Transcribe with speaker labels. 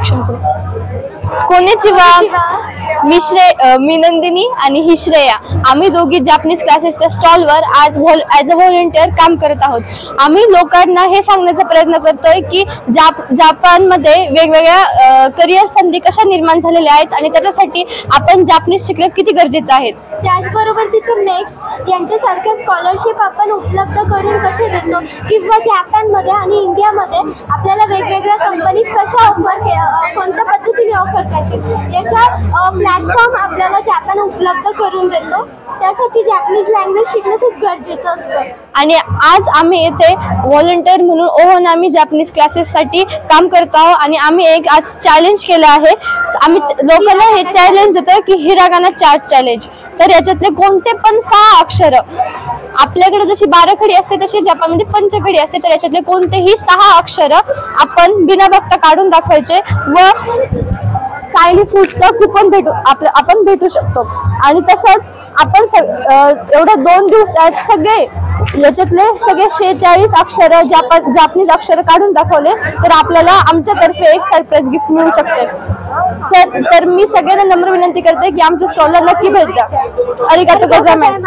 Speaker 1: Introduction करू. कोनेचिवा, मी नंदिनी आणि ही श्रेया. आम्ही दोघी जापनीज क्लासेसच्या स्टॉलवर आज ॲज अ व्हॉलंटियर काम करत आहोत. आम्ही लोकांना हे सांगण्याचा प्रयत्न करतोय की जपानमध्ये वेगवेगळ्या करिअर संधी कशा निर्माण झालेल्या आहेत आणि त्याच्यासाठी आपण जापनीज शिकणं किती गरजेचं आहे.
Speaker 2: त्याचबरोबर तिथे मेक्स यांच्यासारख्या स्कॉलरशिप आपण उपलब्ध करून कसे देतो किंवा जपानमध्ये आणि इंडियामध्ये आपल्याला वेगवेगळ्या कंपनीज कशा कोणत्या पद्धतीने ऑफर करतील याचा प्लॅटफॉर्म आपल्याला जपान उपलब्ध करून देतो. त्यासाठी जॅपनीज लँग्वेज शिकणं खूप गरजेचं असतं.
Speaker 1: आणि आज आम्ही येथे व्हॉलंटियर म्हणून ओहोनामी जापनीज क्लासेससाठी काम करत आहोत आणि आम्ही एक आज चॅलेंज केलं आहे. आम्ही लोकांना हे चॅलेंज देतो की हिरागाना चार्ट चॅलेंज. तर याच्यातले कोणते पण 6 अक्षर आपल्याकडे जशी 12 खडी असते तशी जपानमध्ये पंचखडी असते. तर याच्यातले कोणतेही 6 अक्षर आपण बिना बघता काढून दाखवायचे व सायली फूडचं कुपन आपण भेटू शकतो. आणि तसंच आपण एवढ्या 2 दिवसात सगळे याच्यातले सगळे 46 अक्षर जापनीज अक्षर काढून दाखवले तर आपल्याला आमच्यातर्फे एक सरप्राईज गिफ्ट मिळू शकते. तर मी सगळ्यांना नम्र विनंती करते की आमच्या स्टॉलला नक्की भेट द्या. अरिगातो गोजाइमासु.